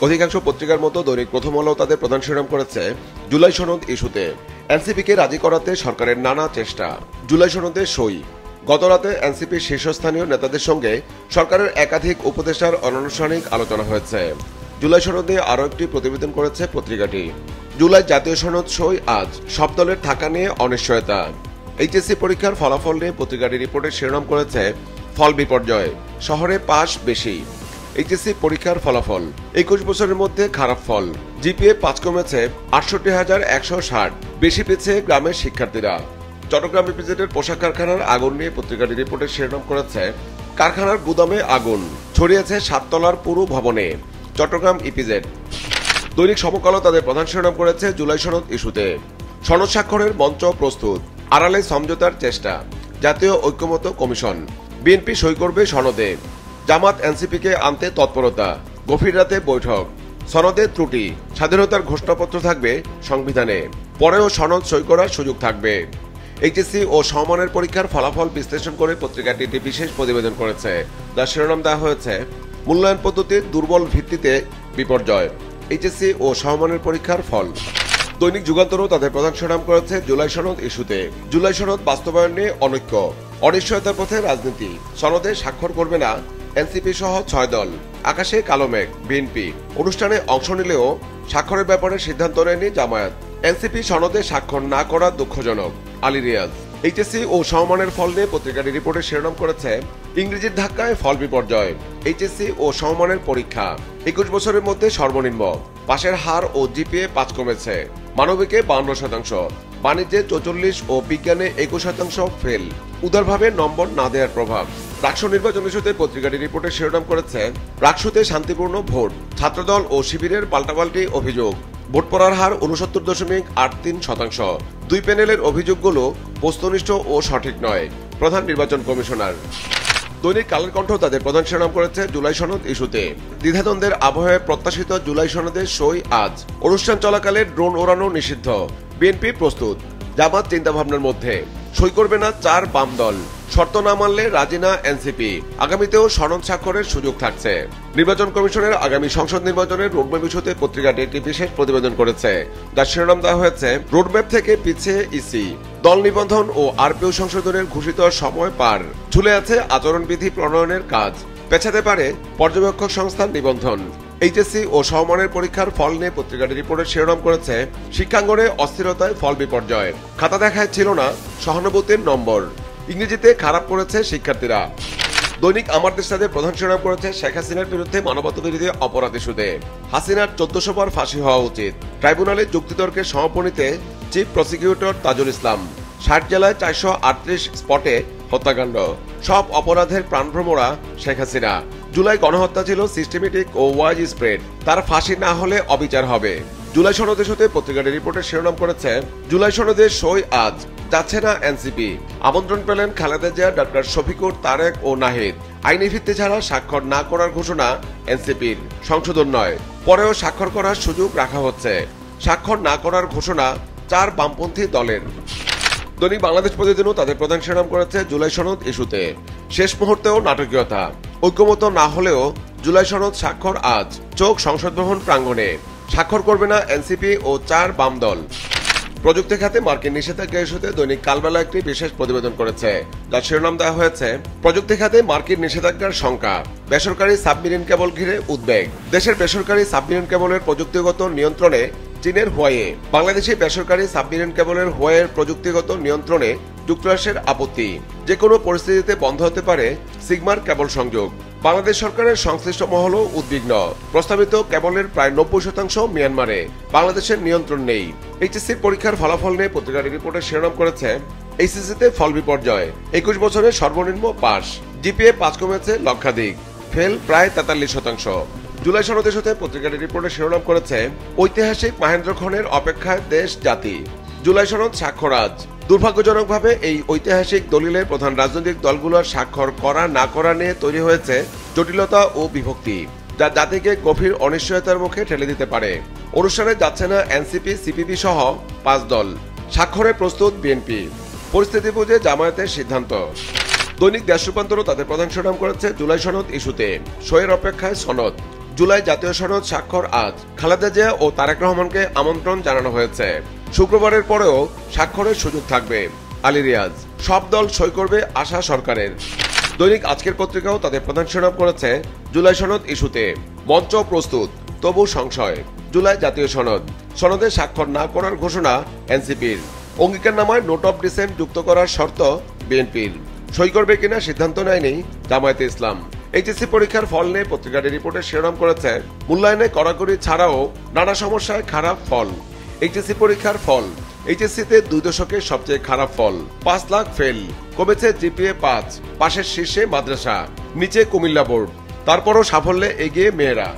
অধিকাংশ পত্রিকার মতো দৈনিক প্রথম আলো তাদের প্রধান শিরোনাম করেছে জুলাই সনদ ইস্যুতে এনসিপিকে রাজি করাতে সরকারের নানা চেষ্টা। জুলাই সনদে সই। গতরাতে এনসিপির শীর্ষস্থানীয় নেতাদের সঙ্গে সরকারের একাধিক উপদেষ্টার অনানুষ্ঠানিক আলোচনা হয়েছে। জুলাই সনদে আরও একটি প্রতিবেদন করেছে পত্রিকাটি। জুলাই জাতীয় সনদ সই আজ, সব দলের থাকা নিয়ে অনিশ্চয়তা। এইচএসসি পরীক্ষার ফলাফল নিয়ে পত্রিকাটি রিপোর্টের শিরোনাম করেছে ফল বিপর্যয়, শহরে পাস বেশি। এইচএসসি পরীক্ষার ফলাফল 21 বছরের মধ্যে খারাপ ফল। জিপিএ 5 কমেছে 68,160, বেশি পেয়েছে গ্রামের শিক্ষার্থীরা। চট্টগ্রাম ইপিজেডের পোশাক কারখানার আগুন নিয়ে পত্রিকাটি রিপোর্টের শিরোনাম করেছে কারখানার গুদামে আগুন, ছড়িয়েছে 7 তলার পুরো ভবনে। চট্টগ্রাম ইপিজেড। দৈনিক সমকালও তাদের প্রধান শিরোনাম করেছে জুলাই সনদ ইস্যুতে সনদ স্বাক্ষরের মঞ্চ প্রস্তুত, আড়ালে সমঝোতার চেষ্টা। জাতীয় ঐক্যমত্য কমিশন, বিএনপি সই করবে সনদে। জামাত এনসিপিকে আনতে তৎপরতা, গভীর রাতে বৈঠক। সনদে ত্রুটি, স্বাধীনতার ঘোষণাপত্র থাকবে সংবিধানে, পরেও সনদ সই করার সুযোগ থাকবে। এইচএসসি ও সমমানের পরীক্ষার ফলাফল বিশ্লেষণ করে পত্রিকাটি একটি বিশেষ প্রতিবেদন করেছে, যার শিরোনাম দেওয়া হয়েছে মূল্যায়ন পদ্ধতির দুর্বল ভিত্তিতে বিপর্যয়, এইচএসসি ও সমমানের পরীক্ষার ফল। দৈনিক যুগান্তরও তাদের প্রধান শিরোনাম করেছে জুলাই সনদ ইস্যুতে জুলাই সনদ বাস্তবায়ন নিয়ে অনৈক্য, অনিশ্চয়তার পথে রাজনীতি। সনদে স্বাক্ষর করবে না এনসিপি সহ 6 দল, আকাশে কালো মেঘ। বিএনপি অনুষ্ঠানে অংশ নিলেও স্বাক্ষরের ব্যাপারে সিদ্ধান্ত নেয়নি জামায়াত। এনসিপি সনদে স্বাক্ষর না করা দুঃখজনক, আলী রিয়াজ। এইচএসসি ও সমমানের ফল নিয়ে পত্রিকাটি রিপোর্টের শিরোনাম করেছে ইংরেজির ধাক্কায় ফল বিপর্যয়, এইচএসসি ও সমমানের পরীক্ষা 21 বছরের মধ্যে সর্বনিম্ন। পাশের হার ও জিপিএ 5 কমেছে, মানবিকে 52%, বাণিজ্যে 44 ও বিজ্ঞানে 21% ফেল। উদারভাবে নম্বর না দেওয়ার প্রভাব। রাকসু নির্বাচন ইস্যুতে পত্রিকাটি রিপোর্টের শিরোনাম করেছে রাকসুতে শান্তিপূর্ণ ভোট, ছাত্রদল ও শিবিরের পাল্টাপাল্টি অভিযোগ। ভোট পড়ার হার 69.83%। দুই প্যানেলের অভিযোগগুলো বস্তুনিষ্ঠ ও সঠিক নয়, প্রধান নির্বাচন কমিশনার। দৈনিক কালের কণ্ঠ তাদের প্রধান শিরোনাম করেছে জুলাই সনদ ইস্যুতে দ্বিধাদ্বন্দ্বের আবহে প্রত্যাশিত জুলাই সনদের সই আজ, অনুষ্ঠান চলাকালে ড্রোন ওড়ানো নিষিদ্ধ। বিএনপি প্রস্তুত, জামাত চিন্তাভাবনার মধ্যে। সই করবে না 4 বাম দল, শর্ত না মানলে রাজি না এনসিপি। আগামীতেও সনদ স্বাক্ষরের সুযোগ থাকছে। নির্বাচন কমিশনের আগামী সংসদ নির্বাচনের রোডম্যাপ ইস্যুতে পত্রিকাটি একটি বিশেষ প্রতিবেদন করেছে, যার শিরোনাম দেওয়া হয়েছে রোডম্যাপ থেকে পিছিয়ে ইসি, দল নিবন্ধন ও আরপিও সংশোধনের ঘোষিত সময় পার, ঝুলে আছে আচরণবিধি প্রণয়নের কাজ, পেছাতে পারে পর্যবেক্ষক সংস্থার নিবন্ধন। এইচএসসি ও সমমানের পরীক্ষার ফল নিয়ে পত্রিকাটি রিপোর্টের শিরোনাম করেছে শিক্ষাঙ্গনে অস্থিরতায় ফল বিপর্যয়, খাতা দেখায় ছিল না সহানুভূতির নম্বর, ইংরেজিতে খারাপ করেছে শিক্ষার্থীরা। দৈনিক আমার দেশ তাদের প্রধান শিরোনাম করেছে শেখ হাসিনার বিরুদ্ধে মানবতাবিরোধী অপরাধ ইস্যুতে হাসিনার 1400 বার ফাঁসি হওয়া উচিত। ট্রাইব্যুনালে যুক্তিতর্কের সমাপনীতে চিফ প্রসিকিউটর তাজুল ইসলাম। 60 জেলায় 438 স্পটে হত্যাকাণ্ড, সব অপরাধের প্রাণভ্রমরা শেখ হাসিনা। জুলাই গণহত্যা ছিল সিস্টেমেটিক ও ওয়াইড স্প্রেড, তার ফাঁসি না হলে অবিচার হবে। জুলাই সনদ ইস্যুতে পত্রিকাটি রিপোর্টের শিরোনাম করেছে জুলাই সনদের সই আজ, যাচ্ছে না এনসিপি। আমন্ত্রণ পেলেন খালেদা জিয়া, ডক্টর শফিকুর, তারেক ও নাহিদ। আইনি ভিত্তি ছাড়া স্বাক্ষর না করার ঘোষণা এনসিপির, সংশোধন নয়, পরেও স্বাক্ষর করার সুযোগ রাখা হচ্ছে। স্বাক্ষর না করার ঘোষণা 4 বামপন্থী দলের। দৈনিক বাংলাদেশ প্রতিদিনও তাদের প্রধান শিরোনাম করেছে জুলাই সনদ ইস্যুতে শেষ মুহূর্তেও নাটকীয়তা, ঐক্যমত না হলেও জুলাই সনদ স্বাক্ষর আজ, চোখ সংসদ ভবন প্রাঙ্গণে। স্বাক্ষর করবে না এনসিপি ও 4 বাম দল। প্রযুক্তি খাতে মার্কিন নিষেধাজ্ঞা ইস্যুতে দৈনিক কালবেলা একটি বিশেষ প্রতিবেদন করেছে, যার শিরোনাম দেওয়া হয়েছে প্রযুক্তি খাতে মার্কিন নিষেধাজ্ঞার শঙ্কা, বেসরকারি সাবমেরিন কেবল ঘিরে উদ্বেগ। দেশের বেসরকারি সাবমেরিন কেবলের প্রযুক্তিগত নিয়ন্ত্রণে চীনের হুয়াওয়ে। বাংলাদেশি বেসরকারি সাবমেরিন কেবলের হুয়াওয়ের প্রযুক্তিগত নিয়ন্ত্রণে যুক্তরাষ্ট্রের আপত্তি। যে কোনো পরিস্থিতিতে বন্ধ হতে পারে সিগমার কেবল সংযোগ। বাংলাদেশ সরকারের সংশ্লিষ্ট মহলও উদ্বিগ্ন। প্রস্তাবিত কেবলের প্রায় 90% মিয়ানমারে, বাংলাদেশের নিয়ন্ত্রণ নেই। এইচএসসি পরীক্ষার ফলাফল নিয়ে পত্রিকাটি রিপোর্টের শিরোনাম করেছে এইচএসসিতে ফল বিপর্যয়, 21 বছরের সর্বনিম্ন পাস, জিপিএ 5 কমেছে লক্ষাধিক, ফেল প্রায় 43%। জুলাই সনদ ইস্যুতে পত্রিকাটি রিপোর্টের শিরোনাম করেছে ঐতিহাসিক মহেন্দ্র খনের অপেক্ষায় দেশ জাতি। জুলাই সনদ স্বাক্ষর আজ। দুর্ভাগ্যজনকভাবে এই ঐতিহাসিক দলিলে প্রধান রাজনৈতিক দলগুলোর স্বাক্ষর করা না করা নিয়ে তৈরি হয়েছে জটিলতা ও বিভক্তি, যা জাতিকে গভীর অনিশ্চয়তার মুখে ঠেলে দিতে পারে। অনুষ্ঠানে যাচ্ছে না এনসিপি, সিপিবি সহ 5 দল। স্বাক্ষরে প্রস্তুত বিএনপি। পরিস্থিতি বুঝে জামায়াতের সিদ্ধান্ত। দৈনিক দেশ রূপান্তরও তাদের প্রধান শিরোনাম করেছে জুলাই সনদ ইস্যুতে সইয়ের অপেক্ষায় সনদ, জুলাই জাতীয় সনদ স্বাক্ষর আজ। খালেদা জিয়া ও তারেক রহমানকে আমন্ত্রণ জানানো হয়েছে। শুক্রবারের পরেও স্বাক্ষরের সুযোগ থাকবে। আলী রিয়াজ, সব দল সই করবে আশা সরকারের। দৈনিক আজকের পত্রিকাও তাদের প্রধান শিরোনাম করেছে জুলাই সনদ ইস্যুতে মঞ্চ প্রস্তুত, তবু সংশয়। জুলাই জাতীয় সনদ, সনদে স্বাক্ষর না করার ঘোষণা এনসিপির। অঙ্গীকারনামায় নোট অফ ডিসেন্ট যুক্ত করার শর্ত বিএনপির। সই করবে কিনা সিদ্ধান্ত নেয়নি জামায়াতে ইসলাম। এইচএসসি পরীক্ষার ফল নিয়ে পত্রিকাটি রিপোর্টের শিরোনাম করেছে মূল্যায়নে কড়াকড়ি ছাড়াও নানা সমস্যায় খারাপ ফল। এইচএসসি পরীক্ষার ফল, এইচএসসিতে 2 দশকের সবচেয়ে খারাপ ফল। 5 লাখ ফেল, কমেছে জিপিএ 5, পাশের শীর্ষে মাদ্রাসা, নিচে কুমিল্লা বোর্ড। তারপরও সাফল্যে এগিয়ে মেয়েরা।